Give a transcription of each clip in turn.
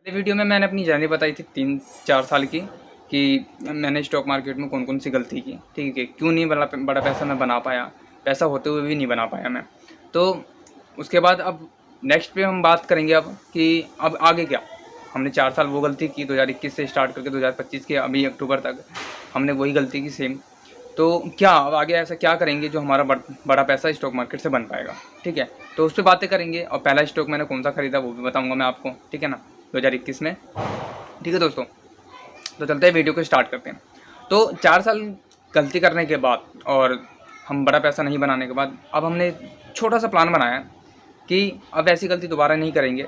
Video में मैंने अपनी जर्नी बताई थी 3-4 साल की कि मैंने स्टॉक मार्केट में कौन कौन सी गलती की, ठीक है, क्यों नहीं बड़ा पैसा मैं बना पाया, पैसा होते हुए भी नहीं बना पाया मैं। तो उसके बाद अब नेक्स्ट पे हम बात करेंगे अब कि अब आगे क्या। हमने 4 साल वो गलती की, 2021 से स्टार्ट करके 2025 के अभी अक्टूबर तक हमने वही गलती की सेम। तो क्या अब आगे ऐसा क्या करेंगे जो हमारा बड़ा पैसा स्टॉक मार्केट से बन पाएगा, ठीक है। तो उस पर बातें करेंगे और पहला स्टॉक मैंने कौन सा खरीदा वो भी बताऊँगा मैं आपको, ठीक है ना, 2021 में, ठीक है दोस्तों। तो चलते हैं वीडियो को स्टार्ट करते हैं। तो 4 साल गलती करने के बाद और हम बड़ा पैसा नहीं बनाने के बाद अब हमने छोटा सा प्लान बनाया कि अब ऐसी गलती दोबारा नहीं करेंगे,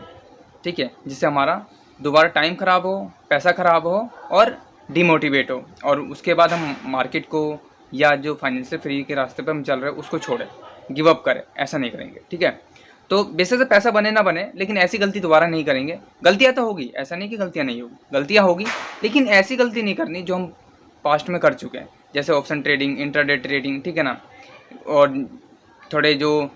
ठीक है, जिससे हमारा दोबारा टाइम ख़राब हो, पैसा ख़राब हो और डिमोटिवेट हो, और उसके बाद हम मार्केट को या जो फाइनेंशियल फ्री के रास्ते पर हम चल रहे हैं उसको छोड़ें, गिव अप करें, ऐसा नहीं करेंगे, ठीक है। तो बेशक से पैसा बने ना बने, लेकिन ऐसी गलती दोबारा नहीं करेंगे। गलतियाँ तो होगी, ऐसा नहीं कि गलतियाँ नहीं होगी, गलतियाँ होगी, लेकिन ऐसी गलती नहीं करनी जो हम पास्ट में कर चुके हैं, जैसे ऑप्शन ट्रेडिंग, इंट्राडे ट्रेडिंग, ठीक है ना, और थोड़े जो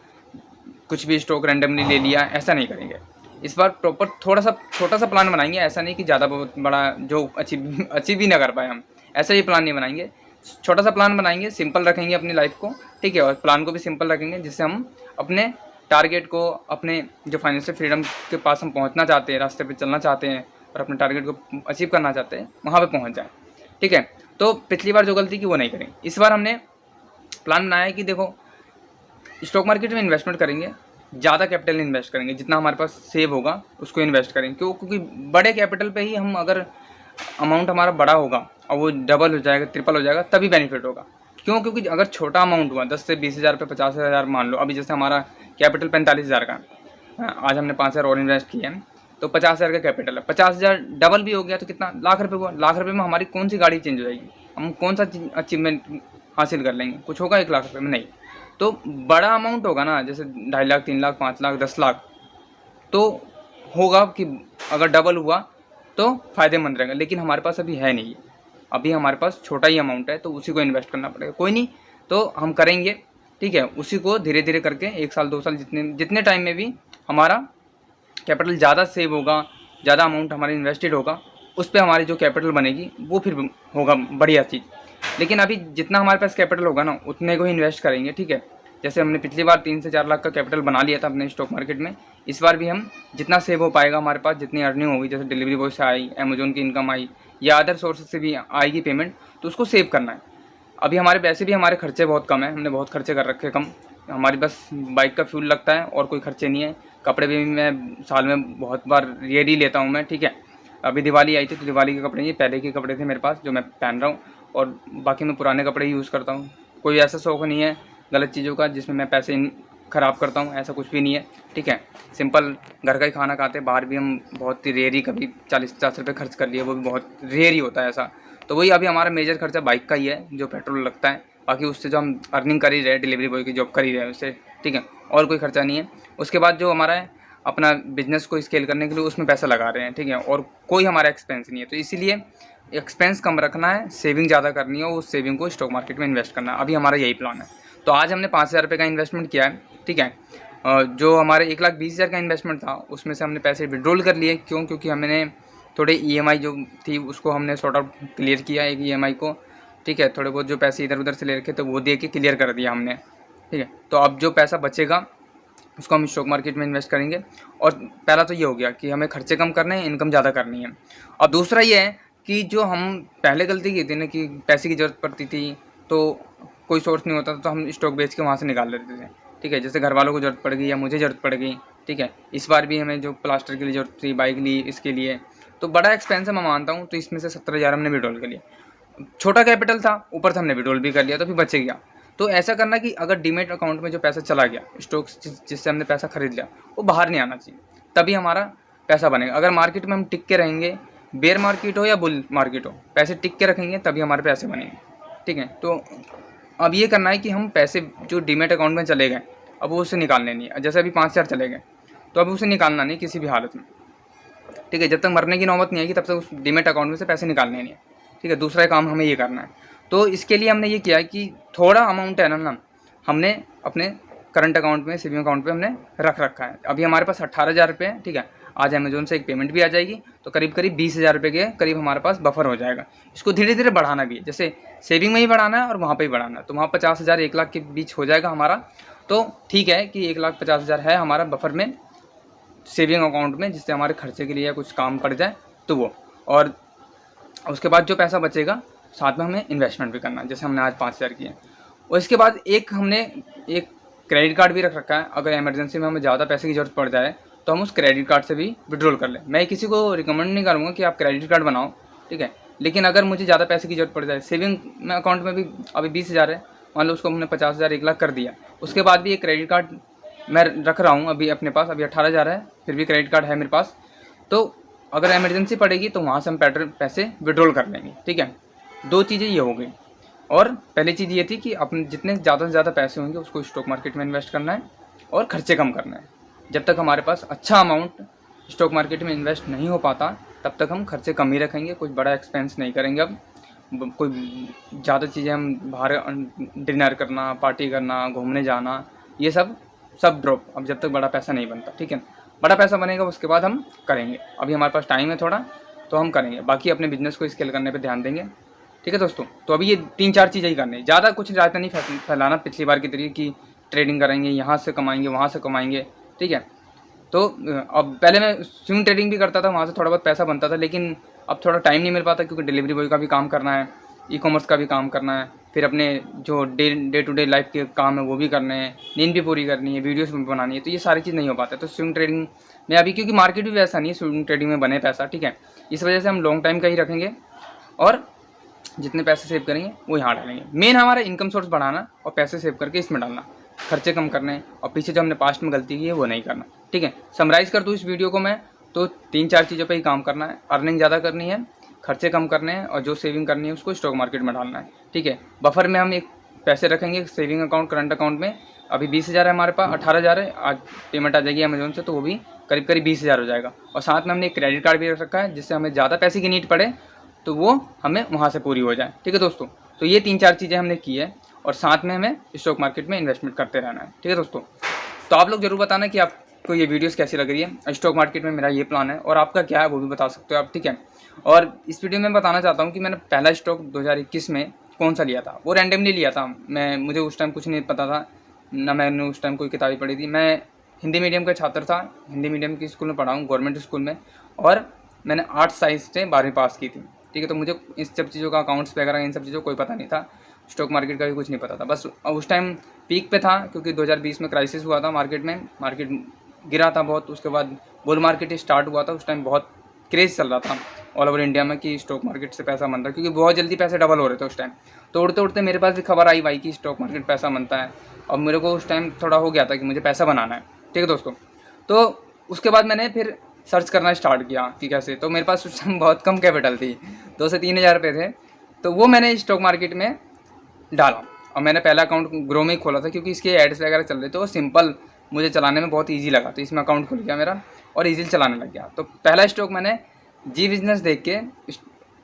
कुछ भी स्टॉक रैंडमली ले लिया, ऐसा नहीं करेंगे। इस बार प्रॉपर थोड़ा सा छोटा सा प्लान बनाएंगे, ऐसा नहीं कि ज़्यादा बहुत बड़ा जो अचीव भी ना कर पाए हम, ऐसा ही प्लान नहीं बनाएंगे। छोटा सा प्लान बनाएंगे, सिंपल रखेंगे अपनी लाइफ को, ठीक है, और प्लान को भी सिंपल रखेंगे, जिससे हम अपने टारगेट को, अपने जो फाइनेंशियल फ्रीडम के पास हम पहुंचना चाहते हैं, रास्ते पे चलना चाहते हैं और अपने टारगेट को अचीव करना चाहते हैं, वहाँ पे पहुंच जाएं, ठीक है। तो पिछली बार जो गलती की वो नहीं करेंगे। इस बार हमने प्लान बनाया है कि देखो, स्टॉक मार्केट में इन्वेस्टमेंट करेंगे, ज़्यादा कैपिटल इन्वेस्ट करेंगे, जितना हमारे पास सेव होगा उसको इन्वेस्ट करेंगे। क्योंकि बड़े कैपिटल पे ही हम, अगर अमाउंट हमारा बड़ा होगा और वो डबल हो जाएगा, ट्रिपल हो जाएगा, तभी बेनिफिट होगा। क्यों? क्योंकि अगर छोटा अमाउंट हुआ 10 से 20 हज़ार पे 50 हज़ार मान लो, अभी जैसे हमारा कैपिटल 45 हज़ार का, आज हमने 5 हज़ार और इन्वेस्ट किया है, तो 50 हज़ार का कैपिटल है, 50 हज़ार डबल भी हो गया तो कितना, लाख रुपये हुआ। लाख रुपये में हमारी कौन सी गाड़ी चेंज हो जाएगी, हम कौन सा अचीवमेंट हासिल कर लेंगे, कुछ होगा 1 लाख रुपये में? नहीं। तो बड़ा अमाउंट होगा ना, जैसे 2.5 लाख, 3 लाख, 5 लाख, 10 लाख, तो होगा कि अगर डबल हुआ तो फ़ायदेमंद रहेगा, लेकिन हमारे पास अभी है नहीं, अभी हमारे पास छोटा ही अमाउंट है, तो उसी को इन्वेस्ट करना पड़ेगा। कोई नहीं, तो हम करेंगे, ठीक है, उसी को धीरे धीरे करके 1 साल 2 साल जितने टाइम में भी हमारा कैपिटल ज़्यादा सेव होगा, ज़्यादा अमाउंट हमारा इन्वेस्टेड होगा, उस पर हमारी जो कैपिटल बनेगी वो फिर होगा बढ़िया चीज़। लेकिन अभी जितना हमारे पास कैपिटल होगा ना, उतने को ही इन्वेस्ट करेंगे, ठीक है। जैसे हमने पिछली बार 3 से 4 लाख का कैपिटल बना लिया था अपने स्टॉक मार्केट में, इस बार भी हम जितना सेव हो पाएगा हमारे पास, जितनी अर्निंग होगी, जैसे डिलीवरी बॉय से आई, अमेजोन की इनकम आई या अदर सोर्सेज से भी आएगी पेमेंट, तो उसको सेव करना है। अभी हमारे वैसे भी हमारे खर्चे बहुत कम है, हमने बहुत खर्चे कर रखे कम, हमारी बस बाइक का फ्यूल लगता है और कोई खर्चे नहीं है। कपड़े भी मैं साल में बहुत बार रेयर ही लेता हूँ मैं, ठीक है। अभी दिवाली आई थी तो दिवाली के कपड़े, ये पहले के कपड़े थे मेरे पास जो मैं पहन रहा हूँ, और बाकी मैं पुराने कपड़े ही यूज़ करता हूँ। कोई ऐसा शौक़ नहीं है गलत चीज़ों का जिसमें मैं पैसे ख़राब करता हूँ, ऐसा कुछ भी नहीं है, ठीक है। सिंपल घर का ही खाना खाते हैं, बाहर भी हम बहुत ही रेयर ही कभी 40-50 रुपये खर्च कर लिए, वो भी बहुत रेयर ही होता है ऐसा। तो वही अभी हमारा मेजर खर्चा बाइक का ही है, जो पेट्रोल लगता है, बाकी उससे जो हम अर्निंग कर ही रहे, डिलीवरी बॉय की जॉब कर ही रहे हैं उससे, ठीक है, और कोई खर्चा नहीं है। उसके बाद जो हमारा है अपना बिजनेस को स्केल करने के लिए उसमें पैसा लगा रहे हैं, ठीक है, और कोई हमारा एक्सपेंस नहीं है। तो इसीलिए एक्सपेंस कम रखना है, सेविंग ज़्यादा करनी है, उस सेविंग को स्टॉक मार्केट में इन्वेस्ट करना है। अभी हमारा यही प्लान है। तो आज हमने 5 हज़ार रुपये का इन्वेस्टमेंट किया है, ठीक है। जो हमारे 1,20,000 का इन्वेस्टमेंट था उसमें से हमने पैसे विड्रॉल कर लिए। क्यों? क्योंकि हमने थोड़े EMI जो थी उसको हमने सॉर्ट आउट क्लियर किया, एक EMI को, ठीक है। थोड़े बहुत जो पैसे इधर उधर से ले रखे थे वो दे के क्लियर कर दिया हमने, ठीक है। तो अब जो पैसा बचेगा उसको हम स्टॉक मार्केट में इन्वेस्ट करेंगे। और पहला तो ये हो गया कि हमें खर्चे कम करने हैं, इनकम ज़्यादा करनी है। और दूसरा ये है कि जो हम पहले गलती की थी ना, कि पैसे की ज़रूरत पड़ती थी तो कोई सोर्स नहीं होता था, तो हम स्टॉक बेच के वहाँ से निकाल लेते थे, ठीक है। जैसे घर वालों को ज़रूरत पड़ गई या मुझे ज़रूरत पड़ गई, ठीक है। इस बार भी हमें जो प्लास्टर के लिए ज़रूरत थी, बाइक ली, इसके लिए तो बड़ा एक्सपेंस है मैं मानता हूँ, तो इसमें से 70,000 हमने विड्रॉल कर लिया। छोटा कैपिटल था, ऊपर से हमने विड्रॉल भी कर लिया, तो फिर बचे गया। तो ऐसा करना कि अगर डीमेट अकाउंट में जो पैसा चला गया, स्टॉक्स जिससे हमने पैसा खरीद लिया, वो बाहर नहीं आना चाहिए, तभी हमारा पैसा बनेगा। अगर मार्केट में हम टिक के रहेंगे, बेयर मार्केट हो या बुल मार्केट हो, पैसे टिक के रखेंगे तभी हमारे पैसे बनेंगे, ठीक है। तो अब ये करना है कि हम पैसे जो डीमेट अकाउंट में चले गए, अब वो उससे निकालने नहीं है। जैसे अभी 5 हज़ार चले गए तो अब उसे निकालना नहीं किसी भी हालत में, ठीक है। जब तक मरने की नौबत नहीं आएगी तब तक उस डीमेट अकाउंट में से पैसे निकालने नहीं है, ठीक है। दूसरा काम हमें ये करना है। तो इसके लिए हमने ये किया है कि थोड़ा अमाउंट है ना, हमने अपने करंट अकाउंट में, सेविंग अकाउंट पे हमने रख रखा है। अभी हमारे पास 18,000 रुपये है, ठीक है। आज अमेज़न से एक पेमेंट भी आ जाएगी, तो करीब करीब 20,000 रुपये के करीब हमारे पास बफर हो जाएगा। इसको धीरे धीरे बढ़ाना भी है, जैसे सेविंग में ही बढ़ाना है और वहाँ पे ही बढ़ाना है, तो वहाँ 50,000 1 लाख के बीच हो जाएगा हमारा। तो ठीक है कि 1,50,000 है हमारा बफर में सेविंग अकाउंट में, जिससे हमारे खर्चे के लिए कुछ काम पड़ जाए तो वो। और उसके बाद जो पैसा बचेगा साथ में हमें इन्वेस्टमेंट भी करना है, जैसे हमने आज 5,000 किए। और इसके बाद हमने एक क्रेडिट कार्ड भी रख रखा है, अगर इमरजेंसी में हमें ज़्यादा पैसे की ज़रूरत पड़ जाए तो हम उस क्रेडिट कार्ड से भी विड्रॉल कर लें। मैं किसी को रिकमेंड नहीं करूँगा कि आप क्रेडिट कार्ड बनाओ, ठीक है, लेकिन अगर मुझे ज़्यादा पैसे की ज़रूरत पड़ जाए, सेविंग में अकाउंट में भी अभी 20,000 है, मान लो उसको हमने 50,000 1 लाख कर दिया, उसके बाद भी एक क्रेडिट कार्ड मैं रख रहा हूँ अभी अपने पास, अभी 18,000 है, फिर भी क्रेडिट कार्ड है मेरे पास। तो अगर इमरजेंसी पड़ेगी तो वहाँ से हम पैसे विड्रॉल कर लेंगे, ठीक है। 2 चीज़ें ये हो गई। और पहली चीज़ ये थी कि अपने जितने ज़्यादा से ज़्यादा पैसे होंगे उसको स्टॉक मार्केट में इन्वेस्ट करना है और खर्चे कम करना है। जब तक हमारे पास अच्छा अमाउंट स्टॉक मार्केट में इन्वेस्ट नहीं हो पाता तब तक हम खर्चे कम ही रखेंगे, कुछ बड़ा एक्सपेंस नहीं करेंगे। अब कोई ज़्यादा चीज़ें हम बाहर डिनर करना, पार्टी करना, घूमने जाना, ये सब ड्रॉप, अब जब तक बड़ा पैसा नहीं बनता, ठीक है। बड़ा पैसा बनेगा उसके बाद हम करेंगे, अभी हमारे पास टाइम है थोड़ा तो हम करेंगे, बाकी अपने बिजनेस को स्केल करने पे ध्यान देंगे, ठीक है दोस्तों। तो अभी ये 3-4 चीज़ें ही करनी है, ज़्यादा कुछ ज़्यादा नहीं फैलाना पिछली बार की तरीके की ट्रेडिंग करेंगे, यहाँ से कमाएंगे वहाँ से कमाएंगे, ठीक है। तो अब पहले मैं स्विंग ट्रेडिंग भी करता था, वहाँ से थोड़ा बहुत पैसा बनता था, लेकिन अब थोड़ा टाइम नहीं मिल पाता क्योंकि डिलीवरी बॉय का भी काम करना है, ई-कॉमर्स का भी काम करना है, फिर अपने जो डे टू डे लाइफ के काम है वो भी करने हैं, नींद भी पूरी करनी है, वीडियोस भी बनानी है, तो ये सारी चीज़ नहीं हो पाता है। तो स्विंग ट्रेडिंग में अभी क्योंकि मार्केट भी वैसा नहीं है स्विंग ट्रेडिंग में बने पैसा, ठीक है, इस वजह से हम लॉन्ग टाइम का ही रखेंगे और जितने पैसे सेव करेंगे वो यहाँ डालेंगे। मेन हमारा इनकम सोर्स बढ़ाना और पैसे सेव करके इसमें डालना, खर्चे कम करने और पीछे जो हमने पास्ट में गलती की है वो नहीं करना, ठीक है। समराइज़ कर दूँ इस वीडियो को मैं, तो 3-4 चीज़ों पे ही काम करना है, अर्निंग ज़्यादा करनी है, खर्चे कम करने हैं और जो सेविंग करनी है उसको स्टॉक मार्केट में डालना है, ठीक है। बफर में हम एक पैसे रखेंगे सेविंग अकाउंट, करंट अकाउंट में अभी 20,000 है हमारे पास, 18,000 है, आज पेमेंट आ जाएगी अमेज़न से तो वो भी करीब करीब 20,000 हो जाएगा। और साथ में हमने एक क्रेडिट कार्ड भी रख रखा है, जिससे हमें ज़्यादा पैसे की नीड पड़े तो वो हमें वहाँ से पूरी हो जाए, ठीक है दोस्तों। तो ये 3-4 चीज़ें हमने की है और साथ में हमें स्टॉक मार्केट में इन्वेस्टमेंट करते रहना है, ठीक है दोस्तों। तो आप लोग ज़रूर बताना कि आपको ये वीडियोस कैसी लग रही है। स्टॉक मार्केट में मेरा ये प्लान है और आपका क्या है वो भी बता सकते हो आप, ठीक है। और इस वीडियो में बताना चाहता हूँ कि मैंने पहला स्टॉक 2021 में कौन सा लिया था, वो रैंडमली लिया था मुझे उस टाइम कुछ नहीं पता था, ना मैंने उस टाइम कोई किताबें पढ़ी थी। मैं हिंदी मीडियम का छात्र था, हिंदी मीडियम की स्कूल में पढ़ा हूँ, गवर्नमेंट स्कूल में, और मैंने आर्ट्स साइंस से 12वीं पास की थी, ठीक है। तो मुझे इस सब चीज़ों का, अकाउंट्स वगैरह इन सब चीज़ों का कोई पता नहीं था, स्टॉक मार्केट का भी कुछ नहीं पता था। बस उस टाइम पीक पे था क्योंकि 2020 में क्राइसिस हुआ था मार्केट में, मार्केट गिरा था बहुत, उसके बाद बुल मार्केट स्टार्ट हुआ था। उस टाइम बहुत क्रेज़ चल रहा था ऑल ओवर इंडिया में कि स्टॉक मार्केट से पैसा बनता है, क्योंकि बहुत जल्दी पैसे डबल हो रहे थे उस टाइम। तो उड़ते उड़ते मेरे पास भी खबर आई भाई कि स्टॉक मार्केट पैसा बनता है, और मेरे को उस टाइम थोड़ा हो गया था कि मुझे पैसा बनाना है, ठीक है दोस्तों। तो उसके बाद मैंने फिर सर्च करना स्टार्ट किया कि कैसे, तो मेरे पास उस टाइम बहुत कम कैपिटल थी, 2 से 3 हज़ार रुपये थे, तो वो मैंने स्टॉक मार्केट में डाला। और मैंने पहला अकाउंट ग्रो में ही खोला था क्योंकि इसके एड्स वगैरह चल रहे थे, वो सिंपल मुझे चलाने में बहुत ईजी लगा, तो इसमें अकाउंट खुल गया मेरा और ईजिली चलाने लग गया। तो पहला स्टॉक मैंने जी बिजनेस देख के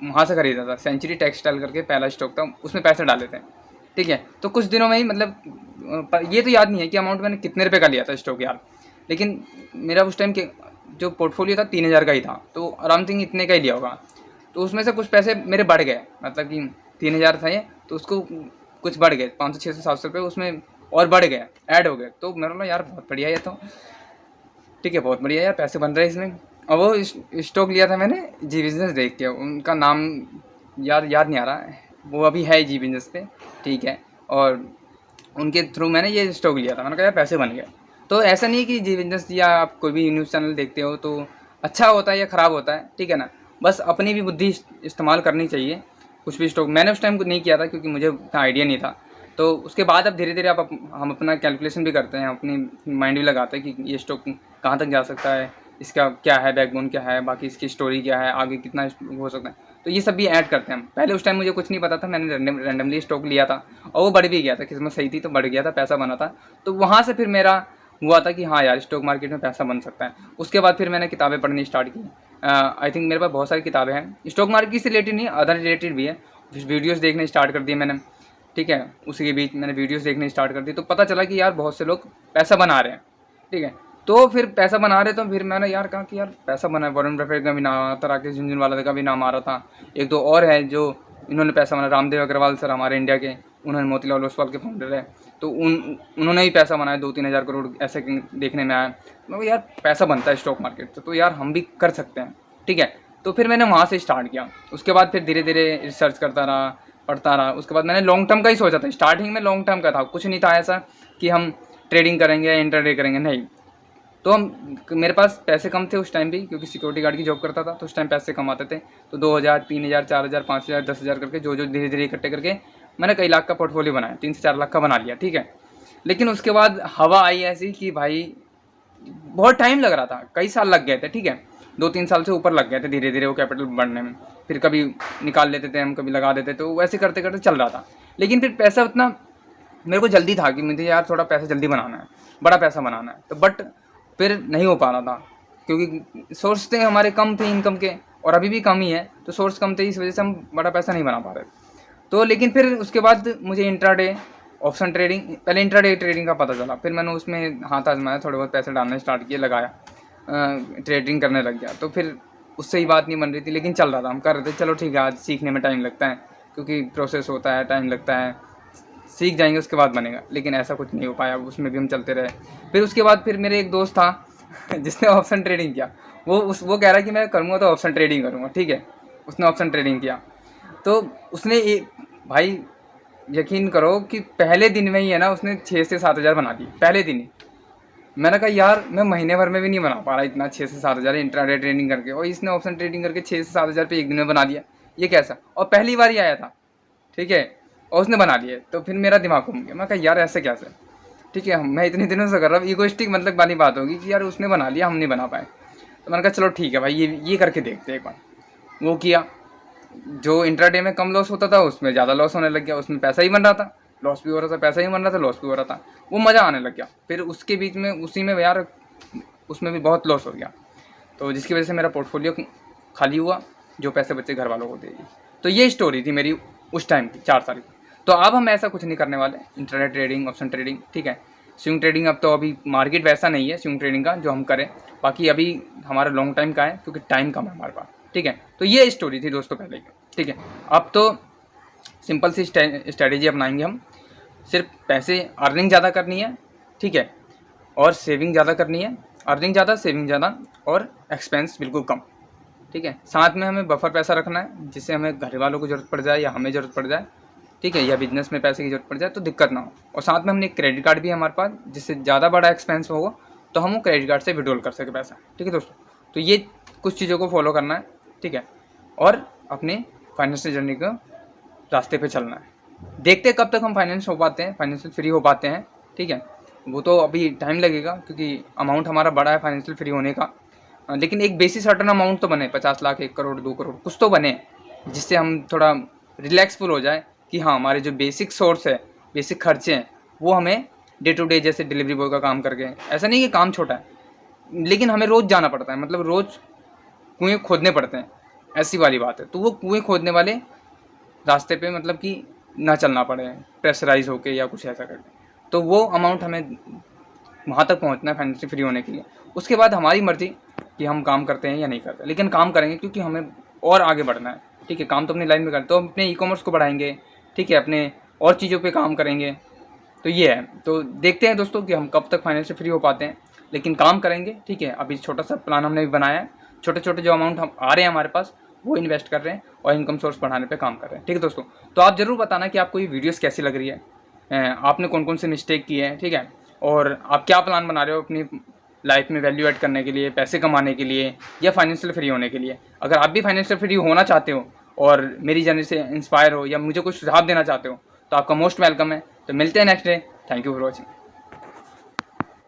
वहाँ से खरीदा था, सेंचुरी टेक्सटाइल करके पहला स्टॉक था, उसमें पैसे डाले थे, ठीक है। तो कुछ दिनों में ही, मतलब ये तो याद नहीं है कि अमाउंट मैंने कितने रुपये का लिया था स्टॉक यार, लेकिन मेरा उस टाइम के जो पोर्टफोलियो था 3,000 का ही था, तो आराम से इतने का ही लिया होगा। तो उसमें से कुछ पैसे मेरे बढ़ गए, मतलब कि 3,000 था ये, तो उसको कुछ बढ़ गए, 500, 600, 700 रुपये उसमें और बढ़ गए, ऐड हो गए। तो मेरा बोला यार बहुत बढ़िया ये तो, ठीक है, बहुत बढ़िया यार, पैसे बन रहे हैं इसमें। और वो स्टॉक लिया था मैंने जी बिजनेस देख के, उनका नाम याद नहीं आ रहा है, वो अभी है जी बिजनेस पे, ठीक है। और उनके थ्रू मैंने ये स्टॉक लिया था, मैंने कहा यार पैसे बन गए। तो ऐसा नहीं है कि जी बिजनेस या आप कोई भी न्यूज़ चैनल देखते हो तो अच्छा होता है या ख़राब होता है, ठीक है ना, बस अपनी भी बुद्धि इस्तेमाल करनी चाहिए। कुछ भी स्टॉक मैंने उस टाइम नहीं किया था क्योंकि मुझे उतना आइडिया नहीं था, तो उसके बाद अब धीरे धीरे हम अपना कैलकुलेशन भी करते हैं, अपनी माइंड भी लगाते हैं कि ये स्टॉक कहाँ तक जा सकता है, इसका क्या है बैकबोन, क्या है बाकी, इसकी स्टोरी क्या है, आगे कितना हो सकता है, तो ये सब भी ऐड करते हैं हम। पहले उस टाइम मुझे कुछ नहीं पता था, मैंने रैंडमली स्टॉक लिया था और वो बढ़ भी गया था, किस्मत सही थी तो बढ़ गया था, पैसा बना था। तो वहाँ से फिर मेरा हुआ था कि हाँ यार स्टॉक मार्केट में पैसा बन सकता है। उसके बाद फिर मैंने किताबें पढ़नी स्टार्ट की। आई थिंक मेरे पास बहुत सारी किताबें हैं, स्टॉक मार्केट से रिलेटेड नहीं, अदर रिलेटेड भी है। वीडियोज़ देखने स्टार्ट कर दिए मैंने, ठीक है, उसी के बीच मैंने वीडियोज़ देखने स्टार्ट कर दी, तो पता चला कि यार बहुत से लोग पैसा बना रहे हैं, ठीक है। तो फिर पैसा बना रहे, तो फिर मैंने यार कहा कि यार पैसा बना है, वॉरेन बफेट का भी नाम आ रहा था, राकेश झुनझुनवाला का भी नाम आ रहा था, एक दो और है जो इन्होंने पैसा बना, रामदेव अग्रवाल सर हमारे इंडिया के, उन्होंने मोतीलाल ओसवाल के फाउंडर है, तो उन्होंने भी पैसा बनाया 2-3 हज़ार करोड़ ऐसे देखने में आया। मैं यार पैसा बनता है स्टॉक मार्केट से, तो यार हम भी कर सकते हैं, ठीक है। तो फिर मैंने वहाँ से स्टार्ट किया, उसके बाद फिर धीरे धीरे रिसर्च करता रहा, पढ़ता रहा। उसके बाद मैंने लॉन्ग टर्म का ही सोचा था, स्टार्टिंग में लॉन्ग टर्म का था, कुछ नहीं था ऐसा कि हम ट्रेडिंग करेंगे या इंटरडे करेंगे, नहीं। तो हम मेरे पास पैसे कम थे उस टाइम भी, क्योंकि सिक्योरिटी गार्ड की जॉब करता था, तो उस टाइम पैसे कम आते थे। तो 2,000, 3,000, 4,000, 5,000, 10,000 करके जो धीरे धीरे इकट्ठे करके मैंने कई लाख का पोर्टफोलियो बनाया, 3 से 4 लाख का बना लिया, ठीक है। लेकिन उसके बाद हवा आई ऐसी कि भाई बहुत टाइम लग रहा था, कई साल लग गए थे, ठीक है, 2-3 साल से ऊपर लग गए थे धीरे धीरे वो कैपिटल बढ़ने में। फिर कभी निकाल लेते थे हम, कभी लगा देते, तो वैसे करते करते चल रहा था। लेकिन फिर पैसा उतना मेरे को जल्दी था कि मुझे यार थोड़ा पैसा जल्दी बनाना है, बड़ा पैसा बनाना है, तो बट फिर नहीं हो पा रहा था, क्योंकि सोर्स थे हमारे कम थे इनकम के, और अभी भी कम ही है, तो सोर्स कम थे, इस वजह से हम बड़ा पैसा नहीं बना पा रहे। तो लेकिन फिर उसके बाद मुझे इंट्राडे ऑप्शन ट्रेडिंग, पहले इंट्राडे ट्रेडिंग का पता चला, फिर मैंने उसमें हाथ आजमाया, थोड़े बहुत पैसे डालने स्टार्ट किए, लगाया, ट्रेडिंग करने लग गया। तो फिर उससे ही बात नहीं बन रही थी, लेकिन चल रहा था, हम कर रहे थे, चलो ठीक है, आज सीखने में टाइम लगता है, क्योंकि प्रोसेस होता है, टाइम लगता है, सीख जाएंगे उसके बाद बनेगा। लेकिन ऐसा कुछ नहीं हो पाया, उसमें भी हम चलते रहे। फिर उसके बाद फिर मेरे एक दोस्त था जिसने ऑप्शन ट्रेडिंग किया, वो कह रहा है कि मैं करूँगा तो ऑप्शन ट्रेडिंग करूँगा, ठीक है। उसने ऑप्शन ट्रेडिंग किया, तो उसने भाई यकीन करो कि पहले दिन में ही है ना, उसने 6 से 7 हज़ार बना दिए पहले दिन ही। मैंने कहा यार मैं महीने भर में भी नहीं बना पा रहा इतना 6 से 7 हज़ार इंट्राडे ट्रेडिंग करके, और इसने ऑप्शन ट्रेडिंग करके 6 से 7 हज़ार पे एक दिन में बना दिया, ये कैसा। और पहली बार ही आया था, ठीक है, और उसने बना लिए। तो फिर मेरा दिमाग घूम गया, मैं कहा यार ऐसे कैसे, ठीक है, मैं इतने दिनों से कर रहा हूँ, ईगोइस्टिक मतलब वाली बात होगी कि यार उसने बना लिया, हम नहीं बना पाए। तो मैंने कहा चलो ठीक है भाई, ये करके देखते एक बार। वो किया, जो इंट्राडे में कम लॉस होता था उसमें ज़्यादा लॉस होने लग गया, उसमें पैसा ही बन रहा था, लॉस भी हो रहा था, पैसा ही बन रहा था, लॉस भी हो रहा था, वो मज़ा आने लग गया। फिर उसके बीच में उसी में यार उसमें भी बहुत लॉस हो गया, तो जिसकी वजह से मेरा पोर्टफोलियो खाली हुआ, जो पैसे बच्चे घर वालों को दे दी। तो ये स्टोरी थी मेरी उस टाइम की, 4 साल की। तो अब हम ऐसा कुछ नहीं करने वाले, इंटरनेट ट्रेडिंग, ऑप्शन ट्रेडिंग, ठीक है। स्विंग ट्रेडिंग अब तो अभी मार्केट वैसा नहीं है स्विंग ट्रेडिंग का जो हम करें, बाकी अभी हमारा लॉन्ग टाइम का है, क्योंकि टाइम कम है हमारे पास, ठीक है। तो ये स्टोरी थी दोस्तों पहले की, ठीक है। अब तो सिंपल सी स्ट्रैटेजी अपनाएंगे हम, सिर्फ पैसे अर्निंग ज़्यादा करनी है, ठीक है, और सेविंग ज़्यादा करनी है, अर्निंग ज़्यादा, सेविंग ज़्यादा, और एक्सपेंस बिल्कुल कम, ठीक है। साथ में हमें बफर पैसा रखना है, जिससे हमें घर वालों को ज़रूरत पड़ जाए या हमें ज़रूरत पड़ जाए, ठीक है, या बिजनेस में पैसे की ज़रूरत पड़ जाए तो दिक्कत ना हो। और साथ में हमने एक क्रेडिट कार्ड भी है हमारे पास, जिससे ज़्यादा बड़ा एक्सपेंस होगा तो हम वो क्रेडिट कार्ड से विड्रॉल कर सके पैसा, ठीक है दोस्तों। तो ये कुछ चीज़ों को फॉलो करना है, ठीक है, और अपने फाइनेंशियल जर्नी को रास्ते पे चलना है। देखते हैं कब तक हम फाइनेंस हो पाते हैं, फाइनेंशियल फ्री हो पाते हैं, ठीक है। वो तो अभी टाइम लगेगा, क्योंकि अमाउंट हमारा बड़ा है फाइनेंशियल फ्री होने का, लेकिन एक बेसिक सर्टन अमाउंट तो बने, 50 लाख, 1 करोड़, 2 करोड़, कुछ तो बने, जिससे हम थोड़ा रिलैक्सफुल हो जाए कि हाँ हमारे जो बेसिक सोर्स है, बेसिक खर्चे हैं, वो हमें डे टू डे, जैसे डिलीवरी बॉय का काम करके, ऐसा नहीं कि काम छोटा है, लेकिन हमें रोज़ जाना पड़ता है, मतलब रोज़ कुएँ खोदने पड़ते हैं, ऐसी वाली बात है। तो वो कुएँ खोदने वाले रास्ते पे मतलब कि ना चलना पड़े प्रेशराइज होके या कुछ ऐसा करके, तो वो अमाउंट हमें वहाँ तक पहुँचना है फाइनेंशियल फ्री होने के लिए। उसके बाद हमारी मर्ज़ी कि हम काम करते हैं या नहीं करते, लेकिन काम करेंगे, क्योंकि हमें और आगे बढ़ना है, ठीक है। काम तो अपनी लाइन में करते, तो हम अपने ई-कॉमर्स को बढ़ाएंगे, ठीक है, अपने और चीज़ों पे काम करेंगे। तो ये है, तो देखते हैं दोस्तों कि हम कब तक फाइनेंशियल फ्री हो पाते हैं, लेकिन काम करेंगे, ठीक है। अभी छोटा सा प्लान हमने भी बनाया है, छोटे छोटे जो अमाउंट हम आ रहे हैं हमारे पास, वो इन्वेस्ट कर रहे हैं और इनकम सोर्स बढ़ाने पे काम कर रहे हैं, ठीक है दोस्तों। तो आप ज़रूर बताना कि आपको ये वीडियोस कैसी लग रही है, आपने कौन कौन से मिस्टेक किए हैं, ठीक है, और आप क्या प्लान बना रहे हो अपनी लाइफ में वैल्यू ऐड करने के लिए, पैसे कमाने के लिए, या फाइनेंशियल फ्री होने के लिए। अगर आप भी फाइनेंशियल फ्री होना चाहते हो और मेरी जर्नी से इंस्पायर हो, या मुझे कुछ सुझाव देना चाहते हो, तो आपका मोस्ट वेलकम है। तो मिलते हैं next day. Thank you for watching.